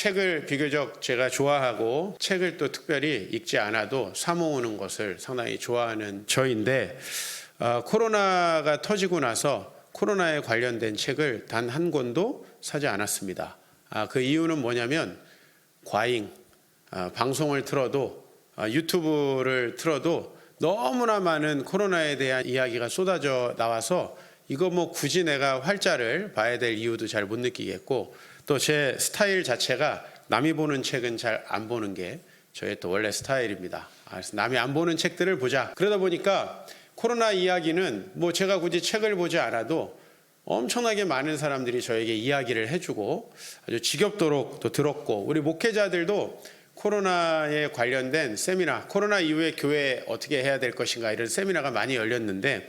책을 비교적 제가 좋아하고 책을 또 특별히 읽지 않아도 사 모으는 것을 상당히 좋아하는 저인데 코로나가 터지고 나서 코로나에 관련된 책을 단 한 권도 사지 않았습니다. 그 이유는 뭐냐면 과잉, 방송을 틀어도 유튜브를 틀어도 너무나 많은 코로나에 대한 이야기가 쏟아져 나와서 이거 뭐 굳이 내가 활자를 봐야 될 이유도 잘 못 느끼겠고 또 제 스타일 자체가 남이 보는 책은 잘 안 보는 게 저의 또 원래 스타일입니다. 그래서 남이 안 보는 책들을 보자. 그러다 보니까 코로나 이야기는 뭐 제가 굳이 책을 보지 않아도 엄청나게 많은 사람들이 저에게 이야기를 해주고 아주 지겹도록 또 들었고 우리 목회자들도 코로나에 관련된 세미나, 코로나 이후에 교회 어떻게 해야 될 것인가 이런 세미나가 많이 열렸는데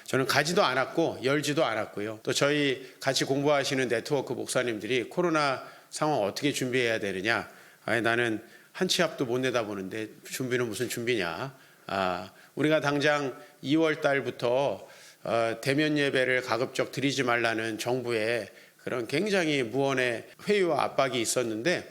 저는 가지도 않았고 열지도 않았고요. 또 저희 같이 공부하시는 네트워크 목사님들이 코로나 상황 어떻게 준비해야 되느냐. 나는 한 치 앞도 못 내다보는데 준비는 무슨 준비냐. 우리가 당장 2월 달부터 대면 예배를 가급적 드리지 말라는 정부의 그런 굉장히 무언의 회유와 압박이 있었는데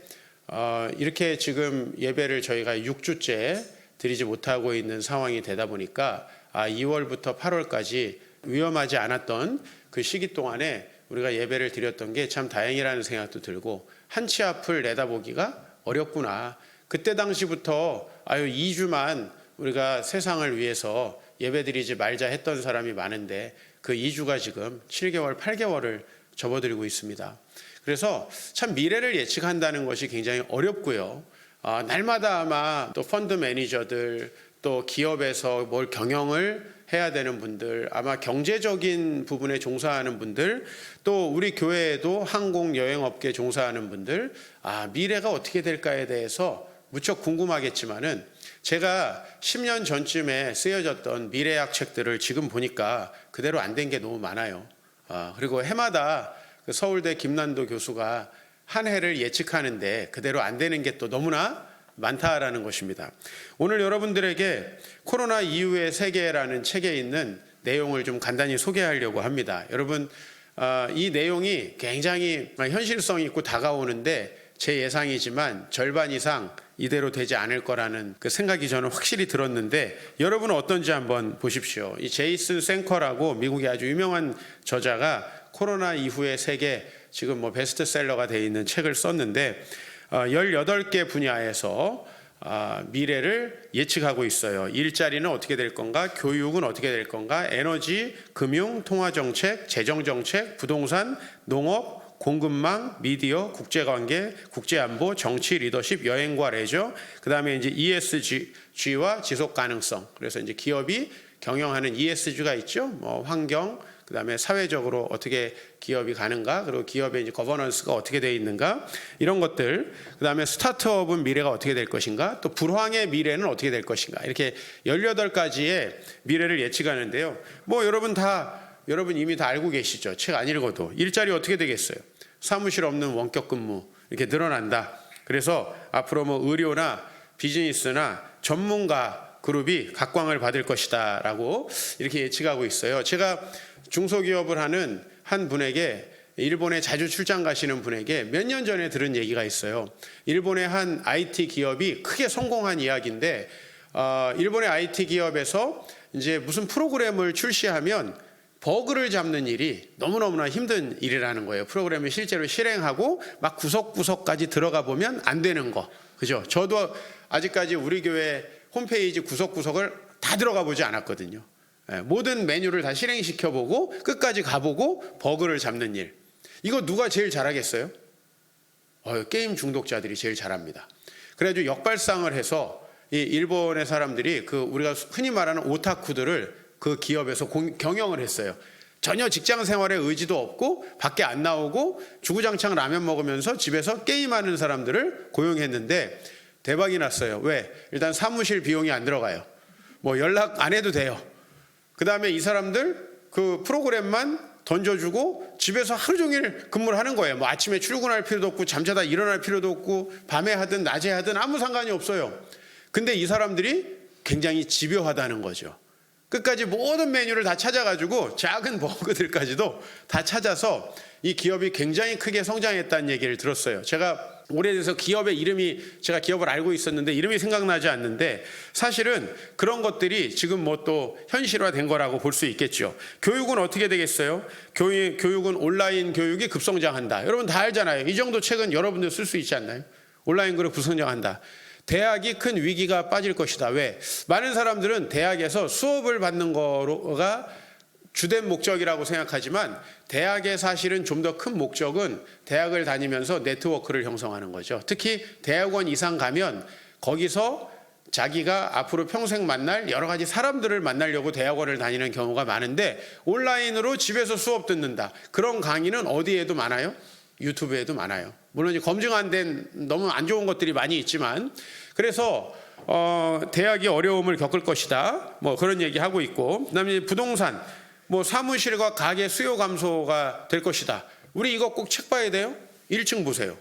이렇게 지금 예배를 저희가 6주째 드리지 못하고 있는 상황이 되다 보니까 2월부터 8월까지 위험하지 않았던 그 시기 동안에 우리가 예배를 드렸던 게 참 다행이라는 생각도 들고 한 치 앞을 내다보기가 어렵구나. 그때 당시부터 2주만 우리가 세상을 위해서 예배드리지 말자 했던 사람이 많은데 그 2주가 지금 7개월, 8개월을 접어들고 있습니다. 그래서 참 미래를 예측한다는 것이 굉장히 어렵고요. 날마다 아마 또 펀드 매니저들 또 기업에서 뭘 경영을 해야 되는 분들 아마 경제적인 부분에 종사하는 분들 또 우리 교회에도 항공 여행업계 종사하는 분들 미래가 어떻게 될까에 대해서 무척 궁금하겠지만은 제가 10년 전쯤에 쓰여졌던 미래학 책들을 지금 보니까 그대로 안 된 게 너무 많아요. 그리고 해마다 서울대 김난도 교수가 한 해를 예측하는데 그대로 안 되는 게 또 너무나 많다라는 것입니다. 오늘 여러분들에게 코로나 이후의 세계라는 책에 있는 내용을 좀 간단히 소개하려고 합니다. 여러분 이 내용이 굉장히 현실성 있고 다가오는데 제 예상이지만 절반 이상 이대로 되지 않을 거라는 그 생각이 저는 확실히 들었는데 여러분은 어떤지 한번 보십시오. 이 제이슨 생커라고 미국의 아주 유명한 저자가 코로나 이후의 세계 지금 뭐 베스트셀러가 되어 있는 책을 썼는데 18개 분야에서 미래를 예측하고 있어요. 일자리는 어떻게 될 건가? 교육은 어떻게 될 건가? 에너지, 금융, 통화정책, 재정정책, 부동산, 농업, 공급망, 미디어, 국제관계, 국제안보, 정치, 리더십, 여행과 레저, 그 다음에 이제 ESG와 지속가능성. 그래서 이제 기업이 경영하는 ESG가 있죠. 뭐 환경, 그 다음에 사회적으로 어떻게 기업이 가는가, 그리고 기업의 이제 거버넌스가 어떻게 되어 있는가, 이런 것들. 그 다음에 스타트업은 미래가 어떻게 될 것인가, 또 불황의 미래는 어떻게 될 것인가. 이렇게 18가지의 미래를 예측하는데요. 뭐 여러분 이미 다 알고 계시죠. 책 안 읽어도. 일자리 어떻게 되겠어요? 사무실 없는 원격 근무 이렇게 늘어난다. 그래서 앞으로 뭐 의료나 비즈니스나 전문가 그룹이 각광을 받을 것이다 라고 이렇게 예측하고 있어요. 제가 중소기업을 하는 한 분에게 일본에 자주 출장 가시는 분에게 몇 년 전에 들은 얘기가 있어요. 일본의 한 IT 기업이 크게 성공한 이야기인데 일본의 IT 기업에서 이제 무슨 프로그램을 출시하면 버그를 잡는 일이 너무너무나 힘든 일이라는 거예요. 프로그램을 실제로 실행하고 막 구석구석까지 들어가 보면 안 되는 거. 그죠? 저도 아직까지 우리 교회 홈페이지 구석구석을 다 들어가 보지 않았거든요. 모든 메뉴를 다 실행시켜보고 끝까지 가보고 버그를 잡는 일. 이거 누가 제일 잘하겠어요? 게임 중독자들이 제일 잘합니다. 그래가지고 역발상을 해서 이 일본의 사람들이 그 우리가 흔히 말하는 오타쿠들을 그 기업에서 경영을 했어요. 전혀 직장 생활에 의지도 없고 밖에 안 나오고 주구장창 라면 먹으면서 집에서 게임하는 사람들을 고용했는데 대박이 났어요. 왜? 일단 사무실 비용이 안 들어가요. 뭐 연락 안 해도 돼요. 그 다음에 이 사람들 그 프로그램만 던져주고 집에서 하루 종일 근무를 하는 거예요. 뭐 아침에 출근할 필요도 없고 잠자다 일어날 필요도 없고 밤에 하든 낮에 하든 아무 상관이 없어요. 근데 이 사람들이 굉장히 집요하다는 거죠. 끝까지 모든 메뉴를 다 찾아가지고 작은 버그들까지도 다 찾아서 이 기업이 굉장히 크게 성장했다는 얘기를 들었어요. 제가 오래돼서 기업의 이름이, 제가 기업을 알고 있었는데 이름이 생각나지 않는데, 사실은 그런 것들이 지금 뭐 또 현실화된 거라고 볼 수 있겠죠. 교육은 어떻게 되겠어요? 교육은 온라인 교육이 급성장한다. 여러분 다 알잖아요. 이 정도 책은 여러분들 쓸 수 있지 않나요? 온라인 교육 급성장한다. 대학이 큰 위기가 빠질 것이다. 왜? 많은 사람들은 대학에서 수업을 받는 거가 주된 목적이라고 생각하지만, 대학의 사실은 좀 더 큰 목적은 대학을 다니면서 네트워크를 형성하는 거죠. 특히 대학원 이상 가면 거기서 자기가 앞으로 평생 만날 여러 가지 사람들을 만나려고 대학원을 다니는 경우가 많은데, 온라인으로 집에서 수업 듣는다. 그런 강의는 어디에도 많아요? 유튜브에도 많아요. 물론 이제 검증 안 된 너무 안 좋은 것들이 많이 있지만, 그래서 대학이 어려움을 겪을 것이다. 뭐 그런 얘기 하고 있고, 그다음에 부동산, 뭐 사무실과 가게 수요 감소가 될 것이다. 우리 이거 꼭 책 봐야 돼요. 1층 보세요.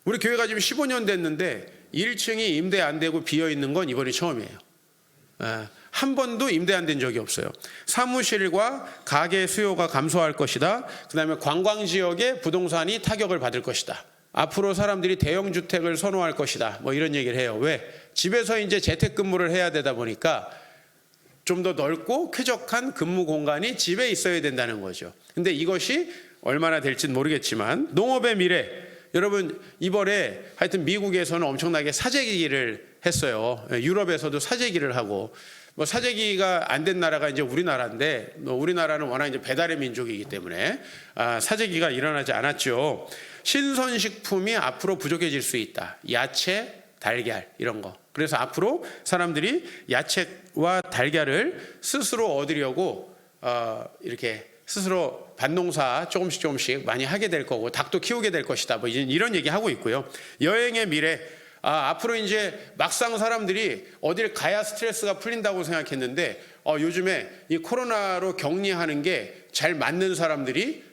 우리 교회가 지금 15년 됐는데 1층이 임대 안 되고 비어 있는 건 이번이 처음이에요. 한 번도 임대 안 된 적이 없어요. 사무실과 가게 수요가 감소할 것이다. 그다음에 관광 지역의 부동산이 타격을 받을 것이다. 앞으로 사람들이 대형 주택을 선호할 것이다. 뭐 이런 얘기를 해요. 왜? 집에서 이제 재택근무를 해야 되다 보니까 좀 더 넓고 쾌적한 근무 공간이 집에 있어야 된다는 거죠. 근데 이것이 얼마나 될지는 모르겠지만, 농업의 미래, 여러분 이번에 하여튼 미국에서는 엄청나게 사재기를 했어요. 유럽에서도 사재기를 하고, 뭐 사재기가 안 된 나라가 이제 우리나라인데, 우리나라는 워낙 이제 배달의 민족이기 때문에 사재기가 일어나지 않았죠. 신선식품이 앞으로 부족해질 수 있다. 야채, 달걀 이런 거. 그래서 앞으로 사람들이 야채와 달걀을 스스로 얻으려고 이렇게 스스로 밭농사 조금씩 많이 하게 될 거고, 닭도 키우게 될 것이다. 뭐 이런 얘기 하고 있고요. 여행의 미래, 앞으로 이제 막상 사람들이 어딜 가야 스트레스가 풀린다고 생각했는데, 요즘에 이 코로나로 격리하는 게 잘 맞는 사람들이,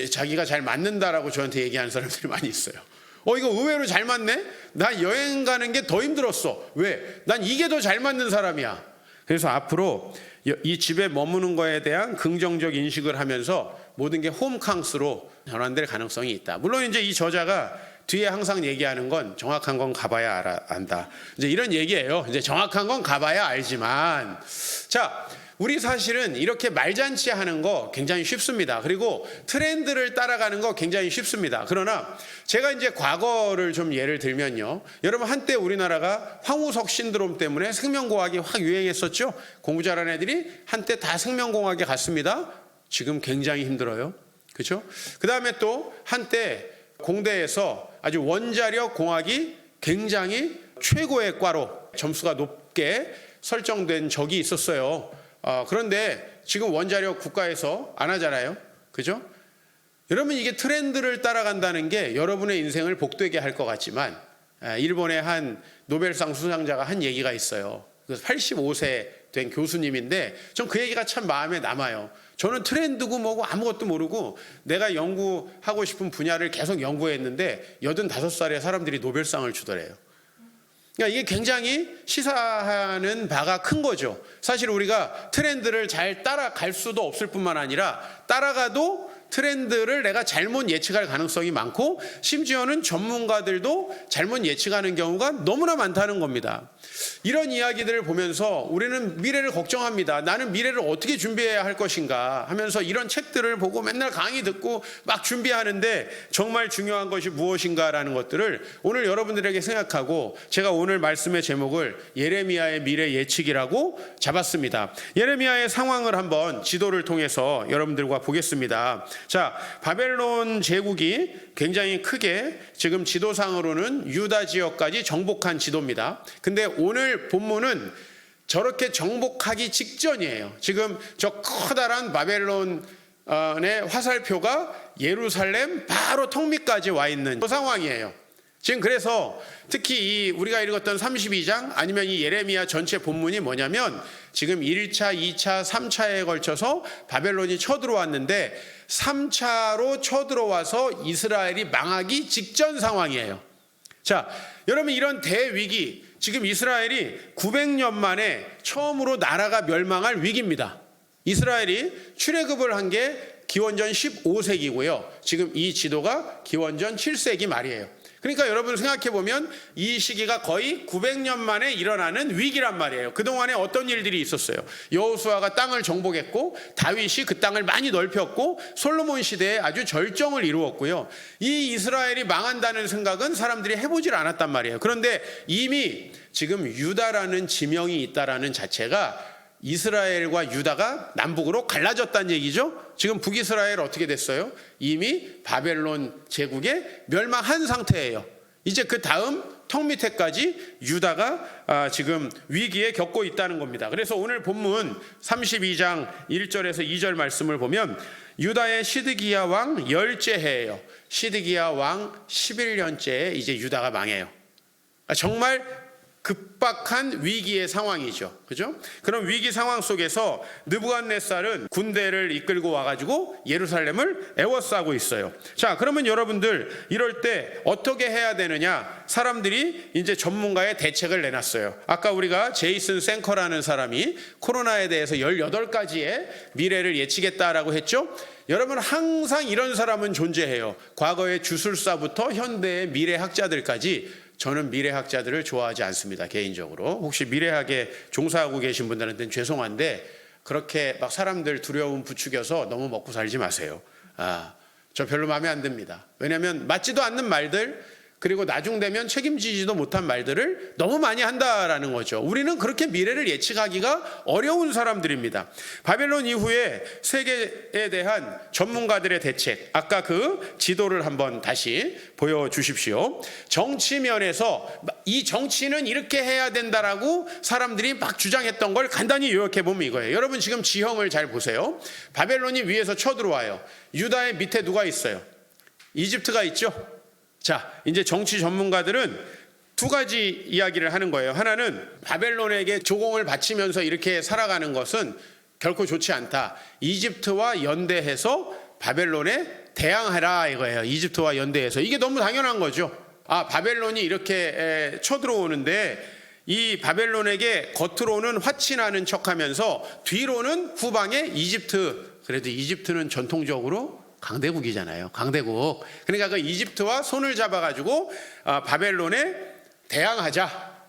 자기가 잘 맞는다라고 저한테 얘기하는 사람들이 많이 있어요. 이거 의외로 잘 맞네? 나 여행 가는 게 더 힘들었어. 왜? 난 이게 더 잘 맞는 사람이야. 그래서 앞으로 이 집에 머무는 거에 대한 긍정적 인식을 하면서 모든 게 홈캉스로 전환될 가능성이 있다. 물론 이제 이 저자가 뒤에 항상 얘기하는 건 정확한 건 가봐야 안다. 이제 이런 얘기예요. 이제 정확한 건 가봐야 알지만, 자, 우리 사실은 이렇게 말잔치 하는 거 굉장히 쉽습니다. 그리고 트렌드를 따라가는 거 굉장히 쉽습니다. 그러나 제가 이제 과거를 좀 예를 들면요. 여러분 한때 우리나라가 황우석 신드롬 때문에 생명공학이 확 유행했었죠. 공부 잘하는 애들이 한때 다 생명공학에 갔습니다. 지금 굉장히 힘들어요. 그렇죠? 그 다음에 또 한때 공대에서 아주 원자력 공학이 굉장히 최고의 과로 점수가 높게 설정된 적이 있었어요. 그런데 지금 원자력 국가에서 안 하잖아요. 그죠? 여러분 이게 트렌드를 따라간다는 게 여러분의 인생을 복되게 할 것 같지만, 일본의 한 노벨상 수상자가 한 얘기가 있어요. 85세 된 교수님인데 전 그 얘기가 참 마음에 남아요. 저는 트렌드고 뭐고 아무것도 모르고 내가 연구하고 싶은 분야를 계속 연구했는데 85살에 사람들이 노벨상을 주더래요. 그러니까 이게 굉장히 시사하는 바가 큰 거죠. 사실 우리가 트렌드를 잘 따라갈 수도 없을 뿐만 아니라, 따라가도 트렌드를 내가 잘못 예측할 가능성이 많고, 심지어는 전문가들도 잘못 예측하는 경우가 너무나 많다는 겁니다. 이런 이야기들을 보면서 우리는 미래를 걱정합니다. 나는 미래를 어떻게 준비해야 할 것인가 하면서 이런 책들을 보고 맨날 강의 듣고 막 준비하는데, 정말 중요한 것이 무엇인가라는 것들을 오늘 여러분들에게 생각하고, 제가 오늘 말씀의 제목을 예레미야의 미래 예측이라고 잡았습니다. 예레미야의 상황을 한번 지도를 통해서 여러분들과 보겠습니다. 자, 바벨론 제국이 굉장히 크게 지금 지도상으로는 유다 지역까지 정복한 지도입니다. 근데 오늘 본문은 저렇게 정복하기 직전이에요. 지금 저 커다란 바벨론의 화살표가 예루살렘 바로 턱 밑까지 와 있는 그 상황이에요. 지금 그래서 특히 이 우리가 읽었던 32장 아니면 이 예레미야 전체 본문이 뭐냐면, 지금 1차, 2차, 3차에 걸쳐서 바벨론이 쳐들어왔는데 3차로 쳐들어와서 이스라엘이 망하기 직전 상황이에요. 자, 여러분 이런 대위기, 지금 이스라엘이 900년 만에 처음으로 나라가 멸망할 위기입니다. 이스라엘이 출애굽을 한 게 기원전 15세기고요. 지금 이 지도가 기원전 7세기 말이에요. 그러니까 여러분 생각해 보면 이 시기가 거의 900년 만에 일어나는 위기란 말이에요. 그동안에 어떤 일들이 있었어요. 여호수아가 땅을 정복했고, 다윗이 그 땅을 많이 넓혔고, 솔로몬 시대에 아주 절정을 이루었고요. 이 이스라엘이 망한다는 생각은 사람들이 해보질 않았단 말이에요. 그런데 이미 지금 유다라는 지명이 있다라는 자체가 이스라엘과 유다가 남북으로 갈라졌다는 얘기죠. 지금 북이스라엘 어떻게 됐어요? 이미 바벨론 제국에 멸망한 상태예요. 이제 그 다음 턱 밑에까지 유다가 지금 위기에 겪고 있다는 겁니다. 그래서 오늘 본문 32장 1절에서 2절 말씀을 보면 유다의 시드기야 왕 열째 해예요. 시드기야 왕 11년째에 이제 유다가 망해요. 정말 급박한 위기의 상황이죠. 그죠? 그런 위기 상황 속에서 느부갓네살은 군대를 이끌고 와가지고 예루살렘을 에워싸고 있어요. 자, 그러면 여러분들 이럴 때 어떻게 해야 되느냐? 사람들이 이제 전문가의 대책을 내놨어요. 아까 우리가 제이슨 생커라는 사람이 코로나에 대해서 18가지의 미래를 예측했다라고 했죠? 여러분 항상 이런 사람은 존재해요. 과거의 주술사부터 현대의 미래학자들까지. 저는 미래학자들을 좋아하지 않습니다. 개인적으로. 혹시 미래학에 종사하고 계신 분들한테는 죄송한데 그렇게 막 사람들 두려움 부추겨서 너무 먹고 살지 마세요. 저 별로 마음에 안 듭니다. 왜냐하면 맞지도 않는 말들, 그리고 나중 되면 책임지지도 못한 말들을 너무 많이 한다라는 거죠. 우리는 그렇게 미래를 예측하기가 어려운 사람들입니다. 바벨론 이후에 세계에 대한 전문가들의 대책, 아까 그 지도를 한번 다시 보여주십시오. 정치면에서 이 정치는 이렇게 해야 된다라고 사람들이 막 주장했던 걸 간단히 요약해 보면 이거예요. 여러분 지금 지형을 잘 보세요. 바벨론이 위에서 쳐들어와요. 유다의 밑에 누가 있어요? 이집트가 있죠. 자, 이제 정치 전문가들은 두 가지 이야기를 하는 거예요. 하나는 바벨론에게 조공을 바치면서 이렇게 살아가는 것은 결코 좋지 않다. 이집트와 연대해서 바벨론에 대항하라 이거예요. 이집트와 연대해서. 이게 너무 당연한 거죠. 바벨론이 이렇게 쳐들어오는데 이 바벨론에게 겉으로는 화친하는 척하면서 뒤로는 후방에 이집트. 그래도 이집트는 전통적으로 강대국이잖아요. 강대국. 그러니까 그 이집트와 손을 잡아가지고 바벨론에 대항하자.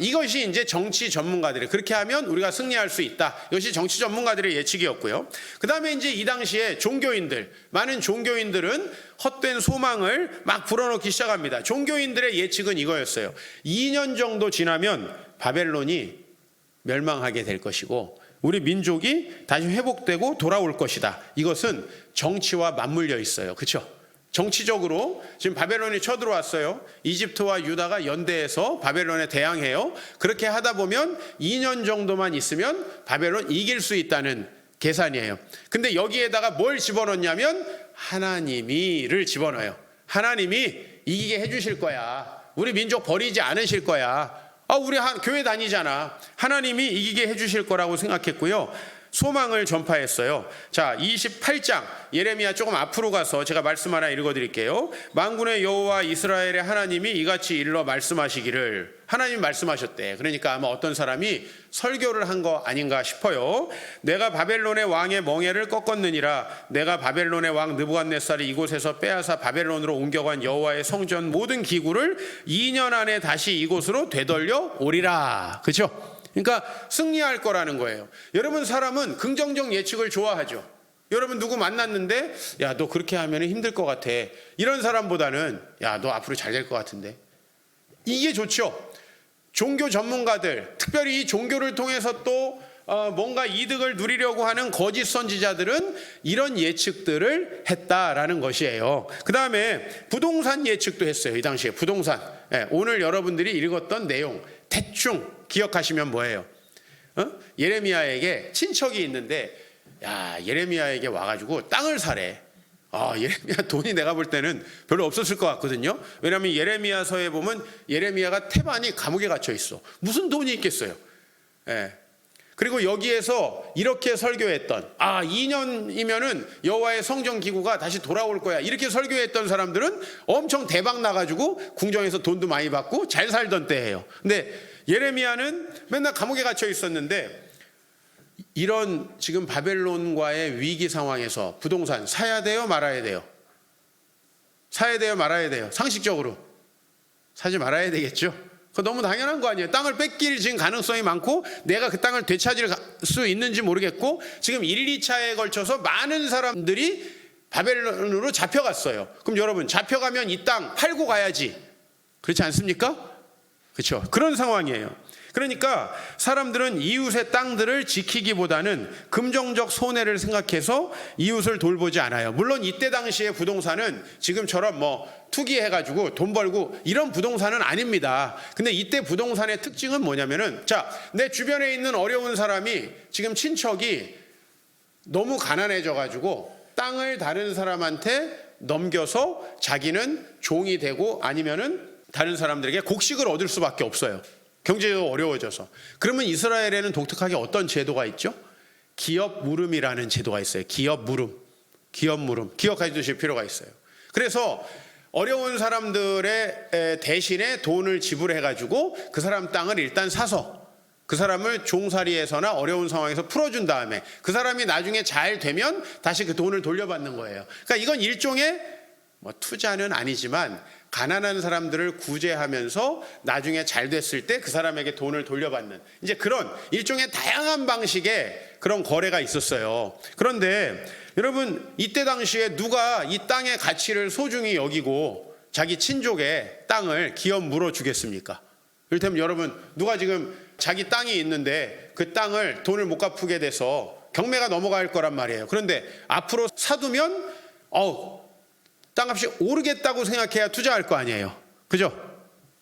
이것이 이제 정치 전문가들이 그렇게 하면 우리가 승리할 수 있다. 이것이 정치 전문가들의 예측이었고요. 그 다음에 이제 이 당시에 종교인들, 많은 종교인들은 헛된 소망을 막 불어넣기 시작합니다. 종교인들의 예측은 이거였어요. 2년 정도 지나면 바벨론이 멸망하게 될 것이고 우리 민족이 다시 회복되고 돌아올 것이다. 이것은 정치와 맞물려 있어요. 그렇죠? 정치적으로 지금 바벨론이 쳐들어왔어요. 이집트와 유다가 연대해서 바벨론에 대항해요. 그렇게 하다 보면 2년 정도만 있으면 바벨론 이길 수 있다는 계산이에요. 근데 여기에다가 뭘 집어넣냐면 하나님이를 집어넣어요. 하나님이 이기게 해주실 거야. 우리 민족 버리지 않으실 거야. 우리 교회 다니잖아. 하나님이 이기게 해주실 거라고 생각했고요. 소망을 전파했어요. 자, 28장 예레미야 조금 앞으로 가서 제가 말씀 하나 읽어드릴게요. 만군의 여호와 이스라엘의 하나님이 이같이 일러 말씀하시기를. 하나님이 말씀하셨대. 그러니까 아마 어떤 사람이 설교를 한 거 아닌가 싶어요. 내가 바벨론의 왕의 멍에를 꺾었느니라. 내가 바벨론의 왕 느부갓네살이 이곳에서 빼앗아 바벨론으로 옮겨간 여호와의 성전 모든 기구를 2년 안에 다시 이곳으로 되돌려 오리라. 그렇죠? 그러니까 승리할 거라는 거예요. 여러분 사람은 긍정적 예측을 좋아하죠. 여러분 누구 만났는데 야, 너 그렇게 하면 힘들 것 같아. 이런 사람보다는 야, 너 앞으로 잘 될 것 같은데. 이게 좋죠. 종교 전문가들, 특별히 이 종교를 통해서 또 뭔가 이득을 누리려고 하는 거짓 선지자들은 이런 예측들을 했다라는 것이에요. 그 다음에 부동산 예측도 했어요. 이 당시에 부동산. 오늘 여러분들이 읽었던 내용 대충 기억하시면 뭐예요? 예레미야에게 친척이 있는데 예레미야에게 와가지고 땅을 사래. 예레미야 돈이 내가 볼 때는 별로 없었을 것 같거든요. 왜냐하면 예레미야서에 보면 예레미야가 태반이 감옥에 갇혀 있어. 무슨 돈이 있겠어요. 그리고 여기에서 이렇게 설교했던 2년이면은 여호와의 성전 기구가 다시 돌아올 거야. 이렇게 설교했던 사람들은 엄청 대박 나가지고 궁정에서 돈도 많이 받고 잘 살던 때예요. 근데 예레미야는 맨날 감옥에 갇혀 있었는데 이런 지금 바벨론과의 위기 상황에서 부동산 사야 돼요, 말아야 돼요? 사야 돼요, 말아야 돼요? 상식적으로 사지 말아야 되겠죠. 그거 너무 당연한 거 아니에요. 땅을 뺏길 지금 가능성이 많고 내가 그 땅을 되찾을 수 있는지 모르겠고 지금 1, 2차에 걸쳐서 많은 사람들이 바벨론으로 잡혀갔어요. 그럼 여러분 잡혀가면 이 땅 팔고 가야지. 그렇지 않습니까? 그렇죠. 그런 상황이에요. 그러니까 사람들은 이웃의 땅들을 지키기보다는 금전적 손해를 생각해서 이웃을 돌보지 않아요. 물론 이때 당시에 부동산은 지금처럼 뭐 투기해가지고 돈 벌고 이런 부동산은 아닙니다. 근데 이때 부동산의 특징은 뭐냐면은 자, 내 주변에 있는 어려운 사람이 지금 친척이 너무 가난해져가지고 땅을 다른 사람한테 넘겨서 자기는 종이 되고 아니면은 다른 사람들에게 곡식을 얻을 수밖에 없어요. 경제가 어려워져서. 그러면 이스라엘에는 독특하게 어떤 제도가 있죠? 기업 무름이라는 제도가 있어요. 기업 무름. 기억해 두실 필요가 있어요. 그래서 어려운 사람들의 대신에 돈을 지불해 가지고 그 사람 땅을 일단 사서 그 사람을 종살이에서나 어려운 상황에서 풀어준 다음에 그 사람이 나중에 잘 되면 다시 그 돈을 돌려받는 거예요. 그러니까 이건 일종의 뭐 투자는 아니지만 가난한 사람들을 구제하면서 나중에 잘 됐을 때 그 사람에게 돈을 돌려받는 이제 그런 일종의 다양한 방식의 그런 거래가 있었어요. 그런데 여러분 이때 당시에 누가 이 땅의 가치를 소중히 여기고 자기 친족의 땅을 기업 물어주겠습니까? 이를테면 여러분 누가 지금 자기 땅이 있는데 그 땅을 돈을 못 갚게 돼서 경매가 넘어갈 거란 말이에요. 그런데 앞으로 사두면 땅값이 오르겠다고 생각해야 투자할 거 아니에요. 그죠?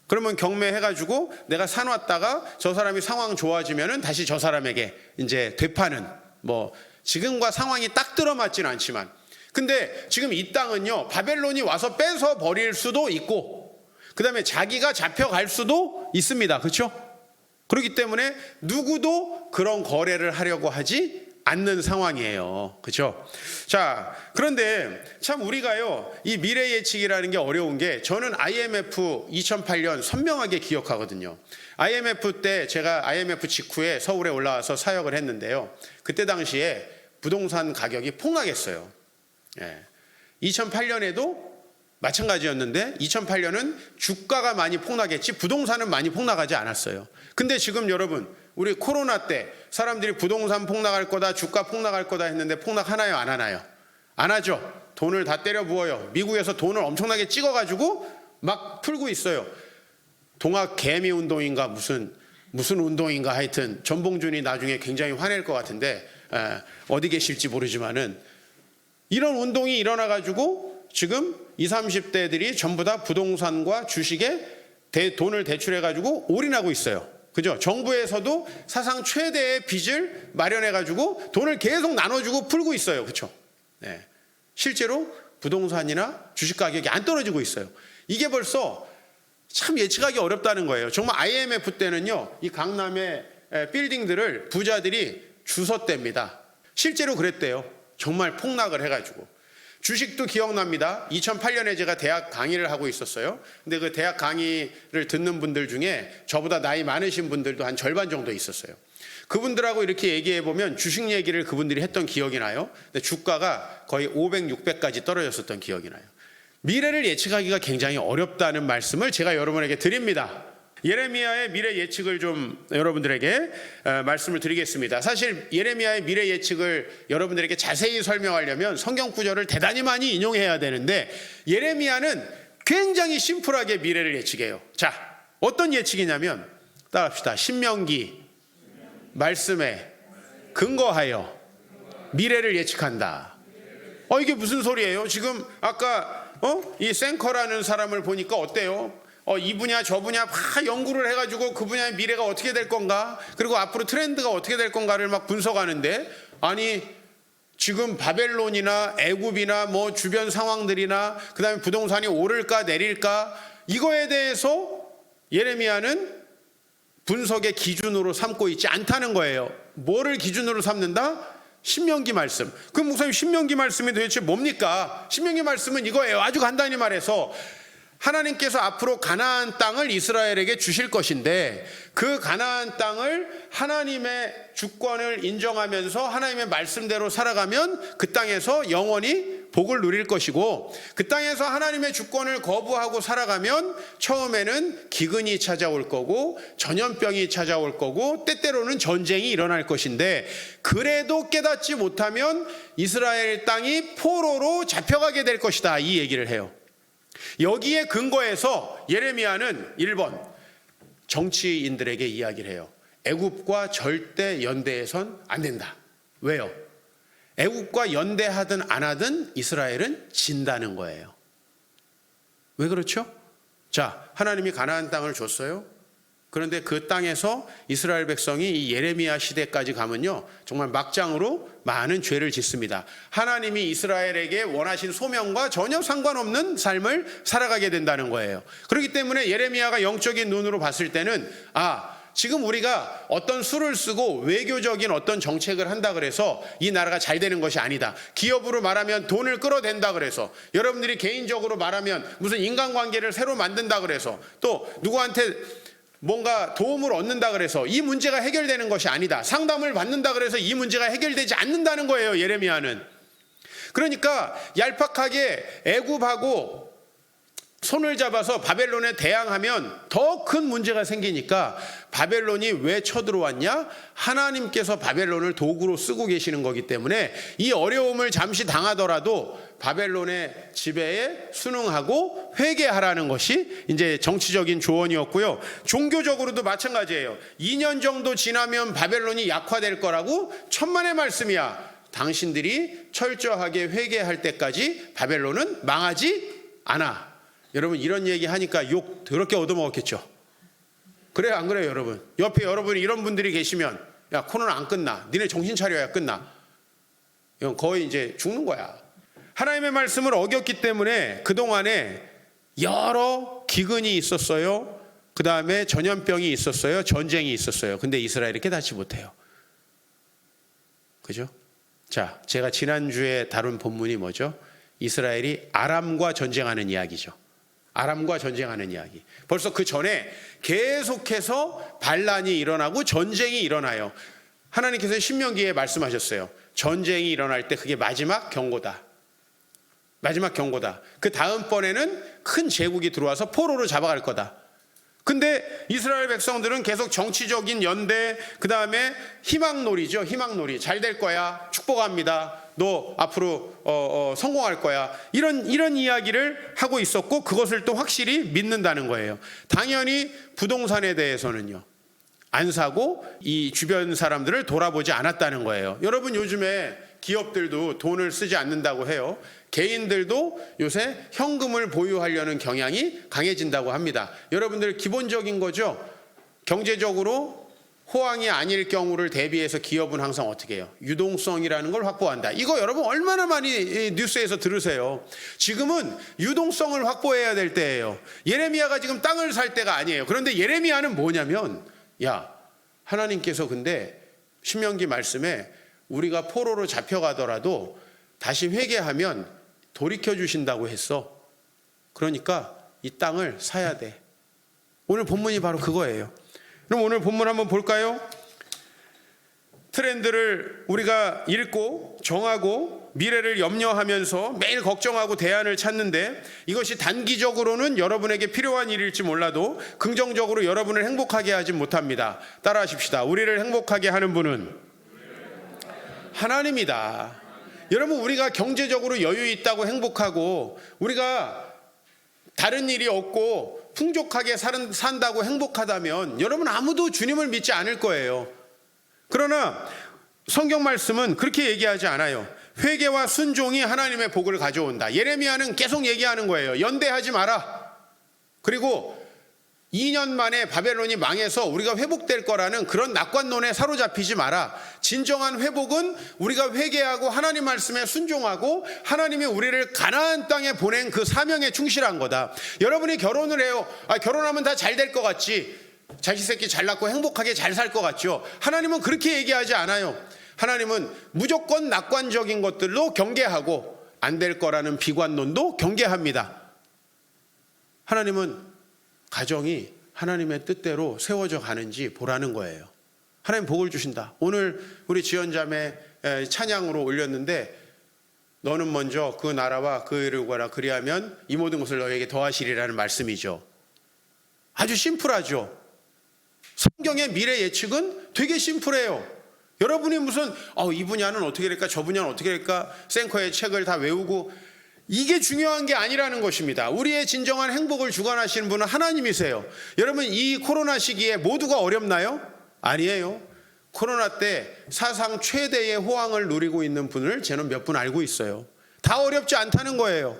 그러면 경매해가지고 내가 사놨다가 저 사람이 상황 좋아지면은 다시 저 사람에게 이제 되파는 뭐 지금과 상황이 딱 들어맞지는 않지만 근데 지금 이 땅은요 바벨론이 와서 뺏어 버릴 수도 있고 그 다음에 자기가 잡혀갈 수도 있습니다. 그렇죠? 그렇기 때문에 누구도 그런 거래를 하려고 하지 않는 상황이에요. 그렇죠? 자, 그런데 참 우리가요 이 미래 예측이라는 게 어려운 게 저는 IMF 2008년 선명하게 기억하거든요. IMF 때 제가 IMF 직후에 서울에 올라와서 사역을 했는데요. 그때 당시에 부동산 가격이 폭락했어요. 2008년에도 마찬가지였는데 2008년은 주가가 많이 폭락했지 부동산은 많이 폭락하지 않았어요. 근데 지금 여러분 우리 코로나 때 사람들이 부동산 폭락할 거다 주가 폭락할 거다 했는데 폭락하나요 안 하나요? 안 하죠. 돈을 다 때려 부어요. 미국에서 돈을 엄청나게 찍어가지고 막 풀고 있어요. 동학 개미 운동인가 무슨 운동인가 하여튼 전봉준이 나중에 굉장히 화낼 것 같은데 어디 계실지 모르지만은 이런 운동이 일어나가지고 지금 20, 30대들이 전부 다 부동산과 주식에 돈을 대출해가지고 올인하고 있어요. 그죠? 정부에서도 사상 최대의 빚을 마련해가지고 돈을 계속 나눠주고 풀고 있어요. 그렇죠? 네. 실제로 부동산이나 주식 가격이 안 떨어지고 있어요. 이게 벌써 참 예측하기 어렵다는 거예요. 정말 IMF 때는요, 이 강남의 빌딩들을 부자들이 주웠답니다. 실제로 그랬대요. 정말 폭락을 해가지고. 주식도 기억납니다. 2008년에 제가 대학 강의를 하고 있었어요. 근데 그 대학 강의를 듣는 분들 중에 저보다 나이 많으신 분들도 한 절반 정도 있었어요. 그분들하고 이렇게 얘기해 보면 주식 얘기를 그분들이 했던 기억이 나요. 근데 주가가 거의 500, 600까지 떨어졌었던 기억이 나요. 미래를 예측하기가 굉장히 어렵다는 말씀을 제가 여러분에게 드립니다. 예레미야의 미래 예측을 좀 여러분들에게 말씀을 드리겠습니다. 사실 예레미야의 미래 예측을 여러분들에게 자세히 설명하려면 성경 구절을 대단히 많이 인용해야 되는데 예레미야는 굉장히 심플하게 미래를 예측해요. 자, 어떤 예측이냐면 따라합시다. 신명기 말씀에 근거하여 미래를 예측한다. 이게 무슨 소리예요? 지금 아까 이 생커라는 사람을 보니까 어때요? 이 분야 저 분야 막 연구를 해가지고 그 분야의 미래가 어떻게 될 건가 그리고 앞으로 트렌드가 어떻게 될 건가를 막 분석하는데 아니 지금 바벨론이나 애굽이나 뭐 주변 상황들이나 그 다음에 부동산이 오를까 내릴까 이거에 대해서 예레미야는 분석의 기준으로 삼고 있지 않다는 거예요. 뭐를 기준으로 삼는다? 신명기 말씀. 그럼 목사님 신명기 말씀이 도대체 뭡니까? 신명기 말씀은 이거예요. 아주 간단히 말해서 하나님께서 앞으로 가나안 땅을 이스라엘에게 주실 것인데 그 가나안 땅을 하나님의 주권을 인정하면서 하나님의 말씀대로 살아가면 그 땅에서 영원히 복을 누릴 것이고, 그 땅에서 하나님의 주권을 거부하고 살아가면 처음에는 기근이 찾아올 거고 전염병이 찾아올 거고 때때로는 전쟁이 일어날 것인데, 그래도 깨닫지 못하면 이스라엘 땅이 포로로 잡혀가게 될 것이다, 이 얘기를 해요. 여기에 근거해서 예레미야는 1번 정치인들에게 이야기를 해요. 애굽과 절대 연대해선 안 된다. 왜요? 애굽과 연대하든 안 하든 이스라엘은 진다는 거예요. 왜 그렇죠? 자, 하나님이 가나안 땅을 줬어요. 그런데 그 땅에서 이스라엘 백성이 이 예레미야 시대까지 가면요, 정말 막장으로 많은 죄를 짓습니다. 하나님이 이스라엘에게 원하신 소명과 전혀 상관없는 삶을 살아가게 된다는 거예요. 그렇기 때문에 예레미야가 영적인 눈으로 봤을 때는, 지금 우리가 어떤 수를 쓰고 외교적인 어떤 정책을 한다 그래서 이 나라가 잘 되는 것이 아니다. 기업으로 말하면 돈을 끌어댄다 그래서, 여러분들이 개인적으로 말하면 무슨 인간관계를 새로 만든다 그래서, 또 누구한테 뭔가 도움을 얻는다 그래서 이 문제가 해결되는 것이 아니다. 상담을 받는다 그래서 이 문제가 해결되지 않는다는 거예요, 예레미야는. 그러니까 얄팍하게 애굽하고 손을 잡아서 바벨론에 대항하면 더 큰 문제가 생기니까, 바벨론이 왜 쳐들어왔냐? 하나님께서 바벨론을 도구로 쓰고 계시는 거기 때문에 이 어려움을 잠시 당하더라도 바벨론의 지배에 순응하고 회개하라는 것이 이제 정치적인 조언이었고요. 종교적으로도 마찬가지예요. 2년 정도 지나면 바벨론이 약화될 거라고 천만의 말씀이야. 당신들이 철저하게 회개할 때까지 바벨론은 망하지 않아. 여러분, 이런 얘기 하니까 욕 더럽게 얻어먹었겠죠. 그래요, 안 그래요, 여러분? 옆에 여러분 이런 분들이 계시면, 야, 코너는 안 끝나. 니네 정신 차려야 끝나. 이건 거의 이제 죽는 거야. 하나님의 말씀을 어겼기 때문에 그동안에 여러 기근이 있었어요. 그 다음에 전염병이 있었어요. 전쟁이 있었어요. 근데 이스라엘이 깨닫지 못해요. 그죠? 자, 제가 지난주에 다룬 본문이 뭐죠? 이스라엘이 아람과 전쟁하는 이야기죠. 아람과 전쟁하는 이야기. 벌써 그 전에 계속해서 반란이 일어나고 전쟁이 일어나요. 하나님께서 신명기에 말씀하셨어요. 전쟁이 일어날 때 그게 마지막 경고다. 마지막 경고다. 그 다음번에는 큰 제국이 들어와서 포로로 잡아갈 거다. 근데 이스라엘 백성들은 계속 정치적인 연대, 그 다음에 희망놀이죠. 희망놀이. 잘 될 거야. 축복합니다. 너 앞으로 성공할 거야. 이런 이야기를 하고 있었고, 그것을 또 확실히 믿는다는 거예요. 당연히 부동산에 대해서는요, 안 사고 이 주변 사람들을 돌아보지 않았다는 거예요. 여러분, 요즘에 기업들도 돈을 쓰지 않는다고 해요. 개인들도 요새 현금을 보유하려는 경향이 강해진다고 합니다. 여러분들 기본적인 거죠. 경제적으로 호황이 아닐 경우를 대비해서 기업은 항상 어떻게 해요? 유동성이라는 걸 확보한다. 이거 여러분 얼마나 많이 뉴스에서 들으세요. 지금은 유동성을 확보해야 될 때예요. 예레미야가 지금 땅을 살 때가 아니에요. 그런데 예레미야는 뭐냐면, 야, 하나님께서 근데 신명기 말씀에 우리가 포로로 잡혀가더라도 다시 회개하면 돌이켜 주신다고 했어. 그러니까 이 땅을 사야 돼. 오늘 본문이 바로 그거예요. 그럼 오늘 본문 한번 볼까요? 트렌드를 우리가 읽고 정하고 미래를 염려하면서 매일 걱정하고 대안을 찾는데, 이것이 단기적으로는 여러분에게 필요한 일일지 몰라도 긍정적으로 여러분을 행복하게 하지 못합니다. 따라 하십시다. 우리를 행복하게 하는 분은 하나님이다. 여러분, 우리가 경제적으로 여유 있다고 행복하고, 우리가 다른 일이 없고 풍족하게 산다고 행복하다면 여러분 아무도 주님을 믿지 않을 거예요. 그러나 성경 말씀은 그렇게 얘기하지 않아요. 회개와 순종이 하나님의 복을 가져온다. 예레미야는 계속 얘기하는 거예요. 연대하지 마라. 그리고 2년 만에 바벨론이 망해서 우리가 회복될 거라는 그런 낙관론에 사로잡히지 마라. 진정한 회복은 우리가 회개하고 하나님 말씀에 순종하고 하나님이 우리를 가나안 땅에 보낸 그 사명에 충실한 거다. 여러분이 결혼을 해요. 결혼하면 다 잘 될 것 같지. 자식 새끼 잘 낳고 행복하게 잘 살 것 같죠. 하나님은 그렇게 얘기하지 않아요. 하나님은 무조건 낙관적인 것들도 경계하고 안 될 거라는 비관론도 경계합니다. 하나님은 가정이 하나님의 뜻대로 세워져 가는지 보라는 거예요. 하나님 복을 주신다. 오늘 우리 지연자매 찬양으로 올렸는데 너는 먼저 그 나라와 그 의를 구하라. 그리하면 이 모든 것을 너에게 더하시리라는 말씀이죠. 아주 심플하죠. 성경의 미래 예측은 되게 심플해요. 여러분이 무슨 이 분야는 어떻게 될까, 저 분야는 어떻게 될까, 생커의 책을 다 외우고, 이게 중요한 게 아니라는 것입니다. 우리의 진정한 행복을 주관하시는 분은 하나님이세요. 여러분, 이 코로나 시기에 모두가 어렵나요? 아니에요. 코로나 때 사상 최대의 호황을 누리고 있는 분을 저는 몇 분 알고 있어요. 다 어렵지 않다는 거예요.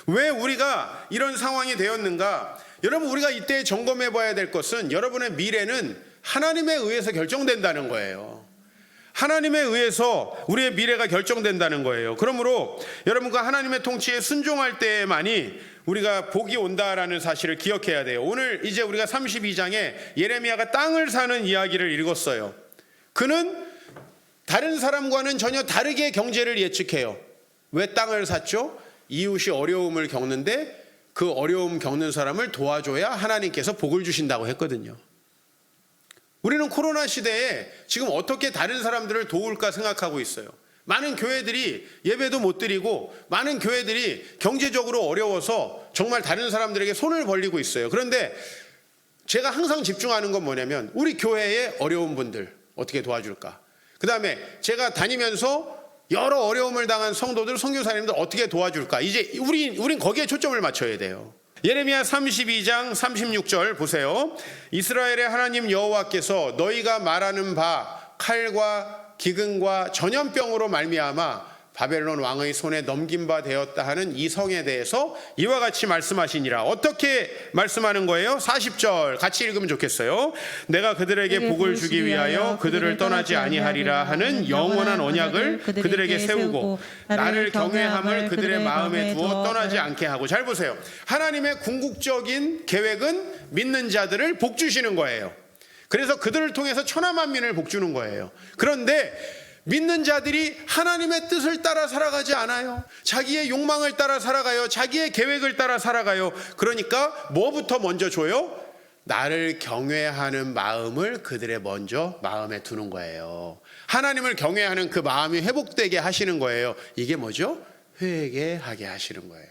왜 우리가 이런 상황이 되었는가? 여러분, 우리가 이때 점검해 봐야 될 것은 여러분의 미래는 하나님에 의해서 결정된다는 거예요. 하나님에 의해서 우리의 미래가 결정된다는 거예요. 그러므로 여러분과 하나님의 통치에 순종할 때만이 우리가 복이 온다라는 사실을 기억해야 돼요. 오늘 이제 우리가 32장에 예레미야가 땅을 사는 이야기를 읽었어요. 그는 다른 사람과는 전혀 다르게 경제를 예측해요. 왜 땅을 샀죠? 이웃이 어려움을 겪는데 그 어려움 겪는 사람을 도와줘야 하나님께서 복을 주신다고 했거든요. 우리는 코로나 시대에 지금 어떻게 다른 사람들을 도울까 생각하고 있어요. 많은 교회들이 예배도 못 드리고 많은 교회들이 경제적으로 어려워서 정말 다른 사람들에게 손을 벌리고 있어요. 그런데 제가 항상 집중하는 건 뭐냐면 우리 교회의 어려운 분들 어떻게 도와줄까? 그 다음에 제가 다니면서 여러 어려움을 당한 성도들, 선교사님들 어떻게 도와줄까? 이제 우린 거기에 초점을 맞춰야 돼요. 예레미야 32장 36절 보세요. 이스라엘의 하나님 여호와께서 너희가 말하는 바 칼과 기근과 전염병으로 말미암아 바벨론 왕의 손에 넘긴 바 되었다 하는 이 성에 대해서 이와 같이 말씀하시니라. 어떻게 말씀하는 거예요? 40절 같이 읽으면 좋겠어요. 내가 그들에게 복을 주기 위하여 그들을 떠나지 아니하리라 하는 영원한 언약을 그들에게 세우고 나를 경외함을 그들의 마음에 두어 떠나지 않게 하고. 잘 보세요. 하나님의 궁극적인 계획은 믿는 자들을 복 주시는 거예요. 그래서 그들을 통해서 천하만민을 복 주는 거예요. 그런데 믿는 자들이 하나님의 뜻을 따라 살아가지 않아요. 자기의 욕망을 따라 살아가요. 자기의 계획을 따라 살아가요. 그러니까 뭐부터 먼저 줘요? 나를 경외하는 마음을 그들의 먼저 마음에 두는 거예요. 하나님을 경외하는 그 마음이 회복되게 하시는 거예요. 이게 뭐죠? 회개하게 하시는 거예요.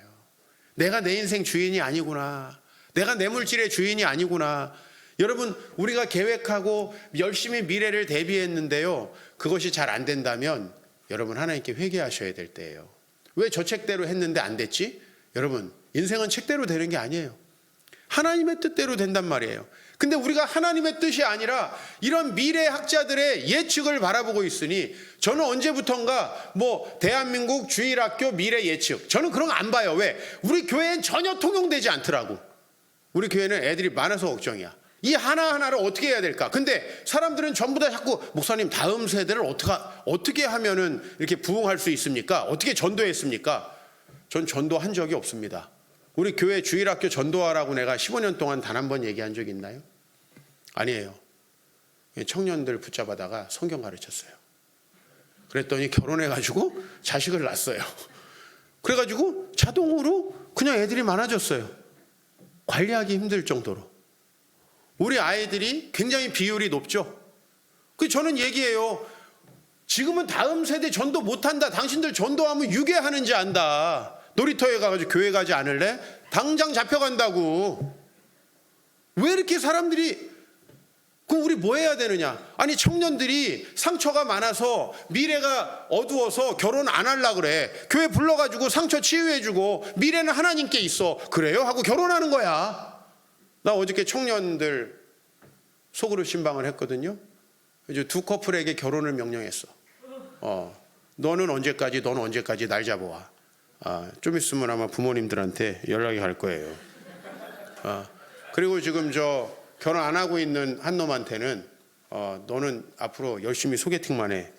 내가 내 인생 주인이 아니구나. 내가 내 물질의 주인이 아니구나. 여러분, 우리가 계획하고 열심히 미래를 대비했는데요, 그것이 잘 안 된다면 여러분 하나님께 회개하셔야 될 때예요. 왜 저 책대로 했는데 안 됐지? 여러분, 인생은 책대로 되는 게 아니에요. 하나님의 뜻대로 된단 말이에요. 근데 우리가 하나님의 뜻이 아니라 이런 미래학자들의 예측을 바라보고 있으니, 저는 언제부턴가 대한민국 주일학교 미래 예측, 저는 그런 거 안 봐요. 왜? 우리 교회엔 전혀 통용되지 않더라고. 우리 교회는 애들이 많아서 걱정이야. 이 하나하나를 어떻게 해야 될까? 근데 사람들은 전부 다 자꾸 목사님 다음 세대를 어떻게 하면은 이렇게 부흥할 수 있습니까? 어떻게 전도했습니까? 전 전도한 적이 없습니다. 우리 교회 주일학교 전도하라고 내가 15년 동안 단 한 번 얘기한 적 있나요? 아니에요. 청년들 붙잡아다가 성경 가르쳤어요. 그랬더니 결혼해가지고 자식을 낳았어요. 그래가지고 자동으로 그냥 애들이 많아졌어요. 관리하기 힘들 정도로. 우리 아이들이 굉장히 비율이 높죠. 저는 얘기해요. 지금은 다음 세대 전도 못한다. 당신들 전도하면 유괴하는지 안다. 놀이터에 가가지고 교회 가지 않을래? 당장 잡혀간다고. 왜 이렇게 사람들이, 그럼 우리 뭐 해야 되느냐? 아니, 청년들이 상처가 많아서 미래가 어두워서 결혼 안 하려고 그래. 교회 불러가지고 상처 치유해주고 미래는 하나님께 있어. 그래요? 하고 결혼하는 거야. 나 어저께 청년들 속으로 신방을 했거든요. 이제 두 커플에게 결혼을 명령했어. 너는 언제까지 날 잡아와. 좀 있으면 아마 부모님들한테 연락이 갈 거예요. 그리고 지금 저 결혼 안 하고 있는 한 놈한테는 너는 앞으로 열심히 소개팅만 해.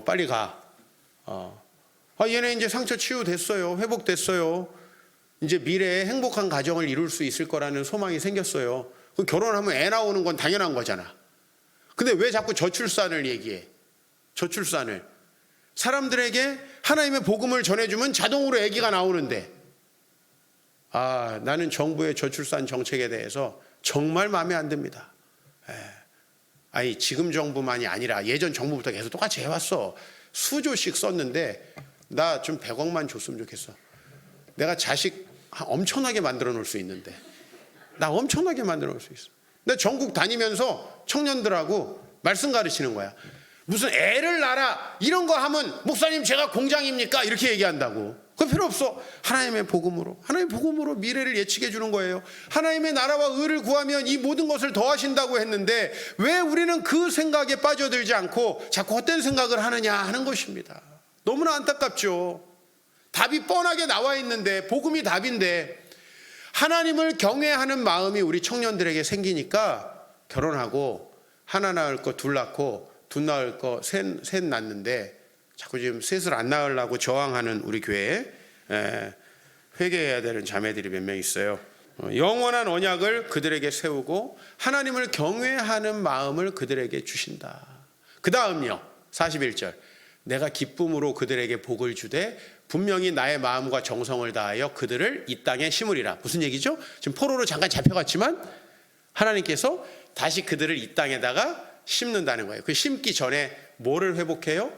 빨리 가. 얘네 이제 상처 치유됐어요. 회복됐어요. 이제 미래에 행복한 가정을 이룰 수 있을 거라는 소망이 생겼어요. 그럼 결혼하면 애 나오는 건 당연한 거잖아. 근데 왜 자꾸 저출산을 얘기해? 저출산을. 사람들에게 하나님의 복음을 전해주면 자동으로 아기가 나오는데, 나는 정부의 저출산 정책에 대해서 정말 마음에 안 듭니다. 아니, 지금 정부만이 아니라 예전 정부부터 계속 똑같이 해왔어. 수조씩 썼는데 나 좀 100억만 줬으면 좋겠어. 내가 자식 엄청나게 만들어 놓을 수 있는데. 나 엄청나게 만들어 놓을 수 있어. 근데 전국 다니면서 청년들하고 말씀 가르치는 거야. 무슨 애를 낳아라 이런 거 하면 목사님 제가 공장입니까? 이렇게 얘기한다고. 그거 필요 없어. 하나님의 복음으로 미래를 예측해 주는 거예요. 하나님의 나라와 의를 구하면 이 모든 것을 더하신다고 했는데 왜 우리는 그 생각에 빠져들지 않고 자꾸 헛된 생각을 하느냐 하는 것입니다. 너무나 안타깝죠. 답이 뻔하게 나와 있는데, 복음이 답인데 하나님을 경외하는 마음이 우리 청년들에게 생기니까 결혼하고 하나 낳을 거 둘 낳고 둘 낳을 거 셋 낳는데 자꾸 지금 셋을 안 낳으려고 저항하는 우리 교회에 회개해야 되는 자매들이 몇 명 있어요. 영원한 언약을 그들에게 세우고 하나님을 경외하는 마음을 그들에게 주신다. 그 다음요 41절, 내가 기쁨으로 그들에게 복을 주되 분명히 나의 마음과 정성을 다하여 그들을 이 땅에 심으리라. 무슨 얘기죠? 지금 포로로 잠깐 잡혀갔지만 하나님께서 다시 그들을 이 땅에다가 심는다는 거예요. 그 심기 전에 뭐를 회복해요?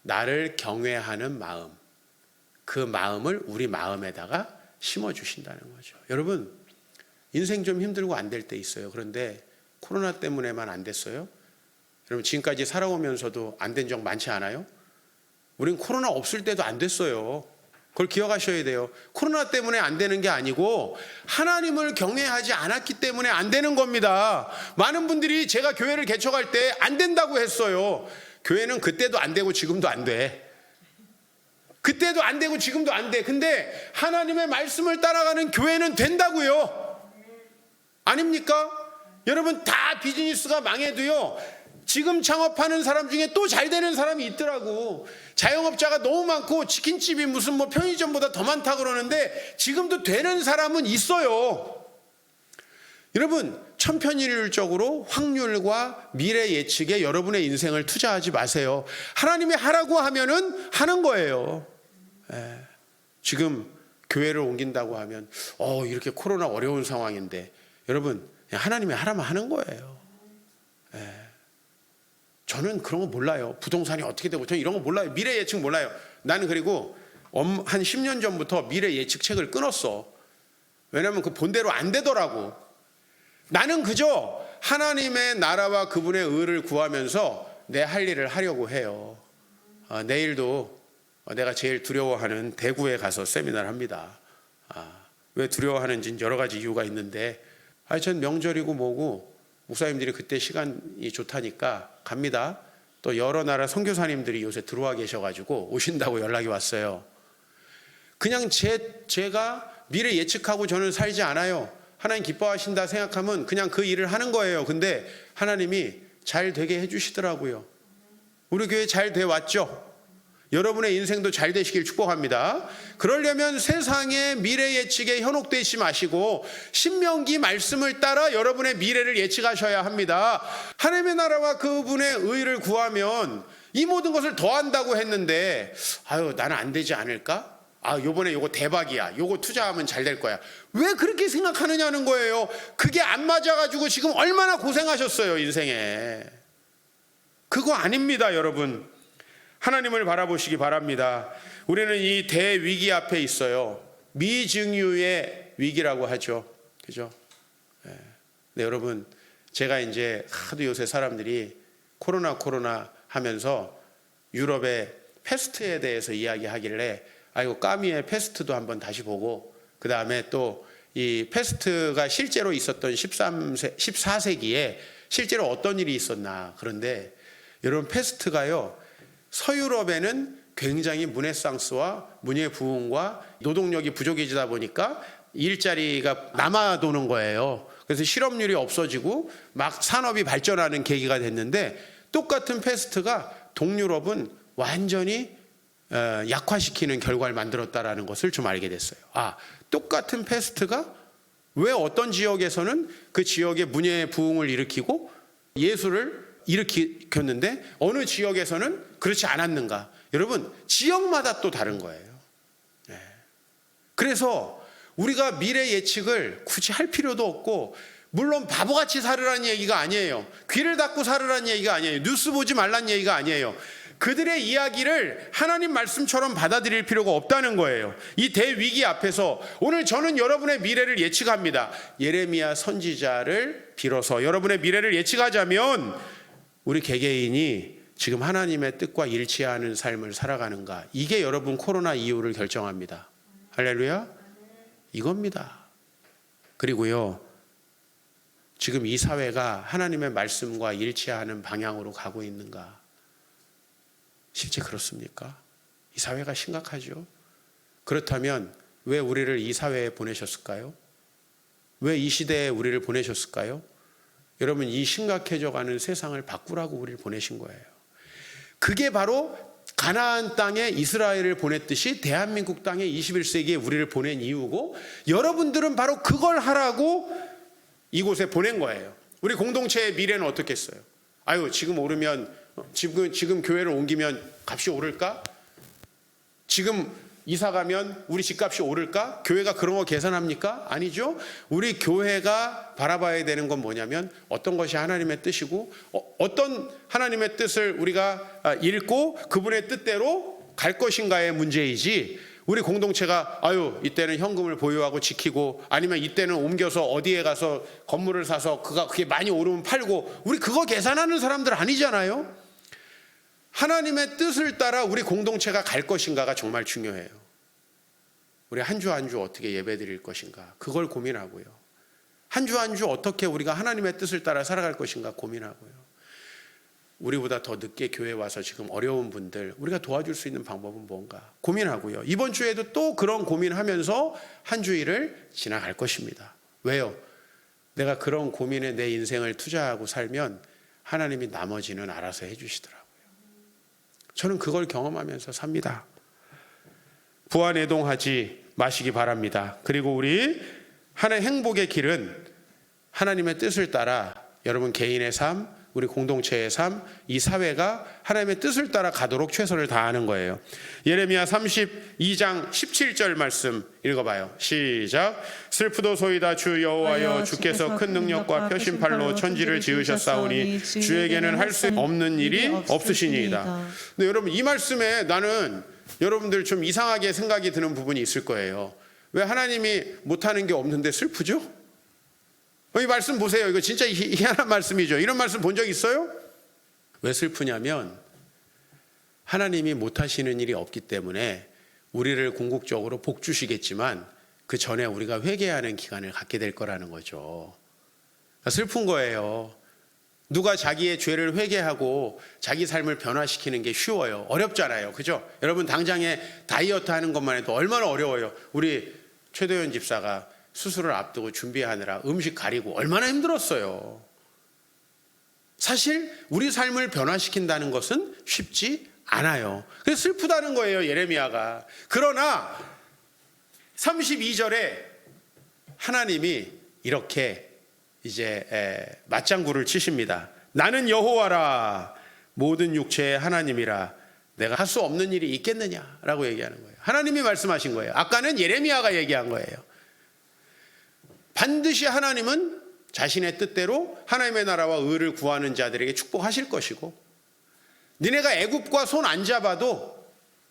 나를 경외하는 마음, 그 마음을 우리 마음에다가 심어주신다는 거죠. 여러분, 인생 좀 힘들고 안 될 때 있어요. 그런데 코로나 때문에만 안 됐어요? 여러분, 지금까지 살아오면서도 안 된 적 많지 않아요? 우린 코로나 없을 때도 안 됐어요. 그걸 기억하셔야 돼요. 코로나 때문에 안 되는 게 아니고 하나님을 경외하지 않았기 때문에 안 되는 겁니다. 많은 분들이 제가 교회를 개척할 때 안 된다고 했어요. 교회는 그때도 안 되고 지금도 안 돼. 그때도 안 되고 지금도 안 돼. 근데 하나님의 말씀을 따라가는 교회는 된다고요. 아닙니까? 여러분, 다 비즈니스가 망해도요, 지금 창업하는 사람 중에 또 잘 되는 사람이 있더라고. 자영업자가 너무 많고 치킨집이 무슨 뭐 편의점보다 더 많다 그러는데 지금도 되는 사람은 있어요. 여러분, 천편일률적으로 확률과 미래 예측에 여러분의 인생을 투자하지 마세요. 하나님이 하라고 하면은 하는 거예요. 지금 교회를 옮긴다고 하면 이렇게 코로나 어려운 상황인데 여러분, 그냥 하나님이 하라면 하는 거예요. 저는 그런 거 몰라요. 부동산이 어떻게 되고 저는 이런 거 몰라요. 미래 예측 몰라요. 나는 그리고 한 10년 전부터 미래 예측 책을 끊었어. 왜냐하면 그 본대로 안 되더라고. 나는 그저 하나님의 나라와 그분의 의를 구하면서 내 할 일을 하려고 해요. 내일도 내가 제일 두려워하는 대구에 가서 세미나를 합니다. 왜 두려워하는지는 여러 가지 이유가 있는데 전 명절이고 뭐고 목사님들이 그때 시간이 좋다니까 갑니다. 또 여러 나라 선교사님들이 요새 들어와 계셔가지고 오신다고 연락이 왔어요. 그냥 제가 미래 예측하고 저는 살지 않아요. 하나님 기뻐하신다 생각하면 그냥 그 일을 하는 거예요. 근데 하나님이 잘 되게 해주시더라고요. 우리 교회 잘 돼 왔죠? 여러분의 인생도 잘 되시길 축복합니다. 그러려면 세상의 미래 예측에 현혹되지 마시고 신명기 말씀을 따라 여러분의 미래를 예측하셔야 합니다. 하나님의 나라와 그분의 의를 구하면 이 모든 것을 더한다고 했는데 나는 안 되지 않을까? 요번에 요거 대박이야. 요거 투자하면 잘 될 거야. 왜 그렇게 생각하느냐는 거예요. 그게 안 맞아가지고 지금 얼마나 고생하셨어요, 인생에. 그거 아닙니다, 여러분. 하나님을 바라보시기 바랍니다. 우리는 이 대위기 앞에 있어요. 미증유의 위기라고 하죠. 그죠? 네, 여러분, 제가 이제 하도 요새 사람들이 코로나 하면서 유럽의 패스트에 대해서 이야기하길래 까미의 패스트도 한번 다시 보고 그 다음에 또 이 패스트가 실제로 있었던 14세기에 실제로 어떤 일이 있었나. 그런데 여러분, 패스트가요, 서유럽에는 굉장히 르네상스와 문예 부흥과 노동력이 부족해지다 보니까 일자리가 남아도는 거예요. 그래서 실업률이 없어지고 막 산업이 발전하는 계기가 됐는데 똑같은 패스트가 동유럽은 완전히 약화시키는 결과를 만들었다라는 것을 좀 알게 됐어요. 똑같은 패스트가 왜 어떤 지역에서는 그 지역의 문예 부흥을 일으키고 예술을 일으켰는데 어느 지역에서는 그렇지 않았는가. 여러분, 지역마다 또 다른 거예요. 그래서 우리가 미래 예측을 굳이 할 필요도 없고, 물론 바보같이 살으라는 얘기가 아니에요. 귀를 닫고 살으라는 얘기가 아니에요. 뉴스 보지 말라는 얘기가 아니에요. 그들의 이야기를 하나님 말씀처럼 받아들일 필요가 없다는 거예요. 이 대위기 앞에서 오늘 저는 여러분의 미래를 예측합니다. 예레미야 선지자를 빌어서 여러분의 미래를 예측하자면 우리 개개인이 지금 하나님의 뜻과 일치하는 삶을 살아가는가, 이게 여러분 코로나 이후를 결정합니다. 할렐루야. 이겁니다. 그리고요, 지금 이 사회가 하나님의 말씀과 일치하는 방향으로 가고 있는가? 실제 그렇습니까? 이 사회가 심각하죠. 그렇다면 왜 우리를 이 사회에 보내셨을까요? 왜 이 시대에 우리를 보내셨을까요? 여러분, 이 심각해져가는 세상을 바꾸라고 우리를 보내신 거예요. 그게 바로 가나안 땅에 이스라엘을 보냈듯이 대한민국 땅에 21세기에 우리를 보낸 이유고, 여러분들은 바로 그걸 하라고 이곳에 보낸 거예요. 우리 공동체의 미래는 어떻겠어요? 아유, 지금 오르면 지금 교회를 옮기면 값이 오를까? 지금 이사 가면 우리 집값이 오를까? 교회가 그런 거 계산합니까? 아니죠. 우리 교회가 바라봐야 되는 건 뭐냐면 어떤 것이 하나님의 뜻이고 어떤 하나님의 뜻을 우리가 읽고 그분의 뜻대로 갈 것인가의 문제이지, 우리 공동체가 아유 이때는 현금을 보유하고 지키고 아니면 이때는 옮겨서 어디에 가서 건물을 사서 그게 많이 오르면 팔고, 우리 그거 계산하는 사람들 아니잖아요. 하나님의 뜻을 따라 우리 공동체가 갈 것인가가 정말 중요해요. 우리 한 주 한 주 어떻게 예배 드릴 것인가, 그걸 고민하고요. 한 주 한 주 어떻게 우리가 하나님의 뜻을 따라 살아갈 것인가 고민하고요. 우리보다 더 늦게 교회 와서 지금 어려운 분들 우리가 도와줄 수 있는 방법은 뭔가 고민하고요. 이번 주에도 또 그런 고민하면서 한 주일을 지나갈 것입니다. 왜요? 내가 그런 고민에 내 인생을 투자하고 살면 하나님이 나머지는 알아서 해주시더라고요. 저는 그걸 경험하면서 삽니다. 부안해동하지 마시기 바랍니다. 그리고 우리 하나의 행복의 길은 하나님의 뜻을 따라 여러분 개인의 삶, 우리 공동체의 삶, 이 사회가 하나님의 뜻을 따라 가도록 최선을 다하는 거예요. 예레미야 32장 17절 말씀 읽어봐요. 시작. 슬프도소이다 주 여호와여, 주께서 큰 능력과 펴신팔로 천지를 지으셨사오니 주에게는 할 수 없는 일이 없으시니이다. 근데 여러분, 이 말씀에 나는 여러분들 좀 이상하게 생각이 드는 부분이 있을 거예요. 왜 하나님이 못하는 게 없는데 슬프죠? 이 말씀 보세요. 이거 진짜 희한한 말씀이죠. 이런 말씀 본 적 있어요? 왜 슬프냐면 하나님이 못하시는 일이 없기 때문에 우리를 궁극적으로 복 주시겠지만 그 전에 우리가 회개하는 기간을 갖게 될 거라는 거죠. 슬픈 거예요. 누가 자기의 죄를 회개하고 자기 삶을 변화시키는 게 쉬워요? 어렵잖아요. 그죠? 여러분, 당장에 다이어트 하는 것만 해도 얼마나 어려워요. 우리 최도현 집사가 수술을 앞두고 준비하느라 음식 가리고 얼마나 힘들었어요. 사실 우리 삶을 변화시킨다는 것은 쉽지 않아요. 그래서 슬프다는 거예요, 예레미야가. 그러나 32절에 하나님이 이렇게 이제 맞장구를 치십니다. 나는 여호와라, 모든 육체의 하나님이라, 내가 할 수 없는 일이 있겠느냐라고 얘기하는 거예요. 하나님이 말씀하신 거예요. 아까는 예레미야가 얘기한 거예요. 반드시 하나님은 자신의 뜻대로 하나님의 나라와 의를 구하는 자들에게 축복하실 것이고, 니네가 애굽과 손 안 잡아도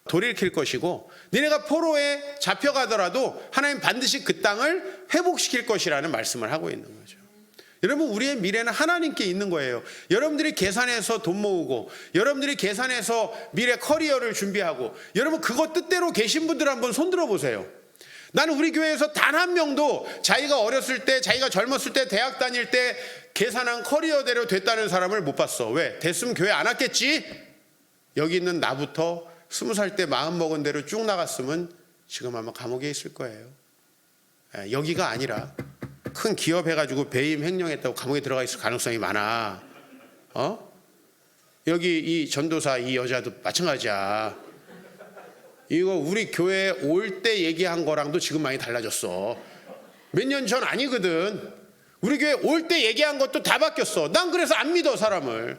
돌이킬 것이고, 니네가 포로에 잡혀가더라도 하나님 반드시 그 땅을 회복시킬 것이라는 말씀을 하고 있는 거죠. 여러분, 우리의 미래는 하나님께 있는 거예요. 여러분들이 계산해서 돈 모으고, 여러분들이 계산해서 미래 커리어를 준비하고, 여러분 그거 뜻대로 계신 분들 한번 손 들어보세요. 나는 우리 교회에서 단 한 명도 자기가 어렸을 때, 자기가 젊었을 때, 대학 다닐 때 계산한 커리어대로 됐다는 사람을 못 봤어. 왜? 됐으면 교회 안 왔겠지? 여기 있는 나부터 20살 때 마음 먹은 대로 쭉 나갔으면 지금 아마 감옥에 있을 거예요. 여기가 아니라 큰 기업 해가지고 배임 횡령했다고 감옥에 들어가 있을 가능성이 많아. 여기 이 전도사 이 여자도 마찬가지야. 이거 우리 교회 올 때 얘기한 거랑도 지금 많이 달라졌어. 몇 년 전 아니거든. 우리 교회 올 때 얘기한 것도 다 바뀌었어. 난 그래서 안 믿어, 사람을.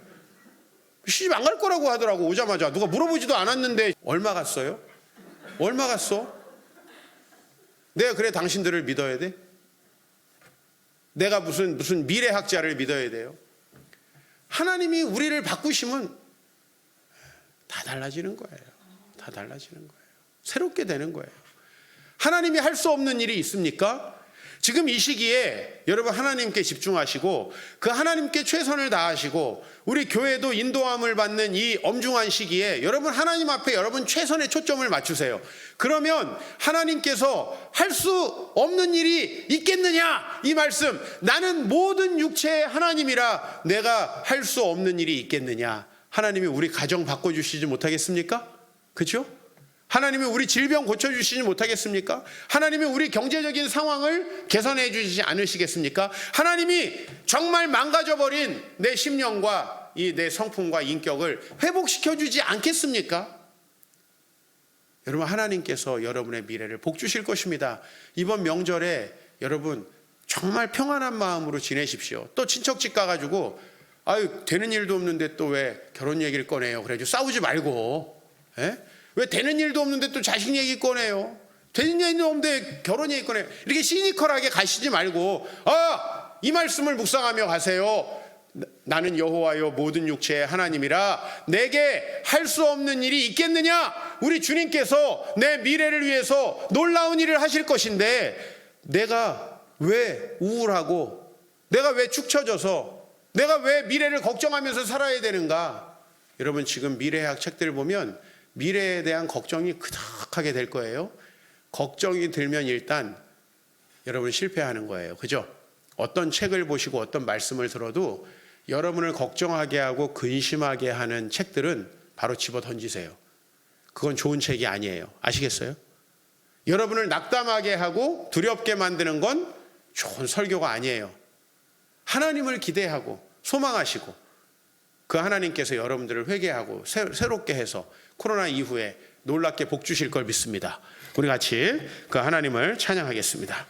시집 안 갈 거라고 하더라고. 오자마자 누가 물어보지도 않았는데. 얼마 갔어요? 얼마 갔어? 내가 그래 당신들을 믿어야 돼? 내가 무슨 미래학자를 믿어야 돼요? 하나님이 우리를 바꾸시면 다 달라지는 거예요. 다 달라지는 거예요. 새롭게 되는 거예요. 하나님이 할 수 없는 일이 있습니까? 지금 이 시기에 여러분 하나님께 집중하시고 그 하나님께 최선을 다하시고 우리 교회도 인도함을 받는 이 엄중한 시기에 여러분 하나님 앞에 여러분 최선의 초점을 맞추세요. 그러면 하나님께서 할 수 없는 일이 있겠느냐? 이 말씀, 나는 모든 육체의 하나님이라 내가 할 수 없는 일이 있겠느냐? 하나님이 우리 가정 바꿔주시지 못하겠습니까? 그렇죠? 하나님이 우리 질병 고쳐주시지 못하겠습니까? 하나님이 우리 경제적인 상황을 개선해 주시지 않으시겠습니까? 하나님이 정말 망가져버린 내 심령과 이 내 성품과 인격을 회복시켜 주지 않겠습니까? 여러분 하나님께서 여러분의 미래를 복 주실 것입니다. 이번 명절에 여러분 정말 평안한 마음으로 지내십시오. 또 친척집 가가지고 아유 되는 일도 없는데 또 왜 결혼 얘기를 꺼내요? 그래가지고 싸우지 말고 왜 되는 일도 없는데 또 자식 얘기 꺼내요? 되는 일도 없는데 결혼 얘기 꺼내요? 이렇게 시니컬하게 가시지 말고 이 말씀을 묵상하며 가세요. 나는 여호와여 모든 육체의 하나님이라 내게 할 수 없는 일이 있겠느냐? 우리 주님께서 내 미래를 위해서 놀라운 일을 하실 것인데 내가 왜 우울하고 내가 왜 축 처져서 내가 왜 미래를 걱정하면서 살아야 되는가? 여러분 지금 미래학 책들을 보면 미래에 대한 걱정이 그득하게 될 거예요. 걱정이 들면 일단 여러분 실패하는 거예요. 그죠? 어떤 책을 보시고 어떤 말씀을 들어도 여러분을 걱정하게 하고 근심하게 하는 책들은 바로 집어 던지세요. 그건 좋은 책이 아니에요. 아시겠어요? 여러분을 낙담하게 하고 두렵게 만드는 건 좋은 설교가 아니에요. 하나님을 기대하고 소망하시고 그 하나님께서 여러분들을 회개하고 새롭게 해서 코로나 이후에 놀랍게 복 주실 걸 믿습니다. 우리 같이 그 하나님을 찬양하겠습니다.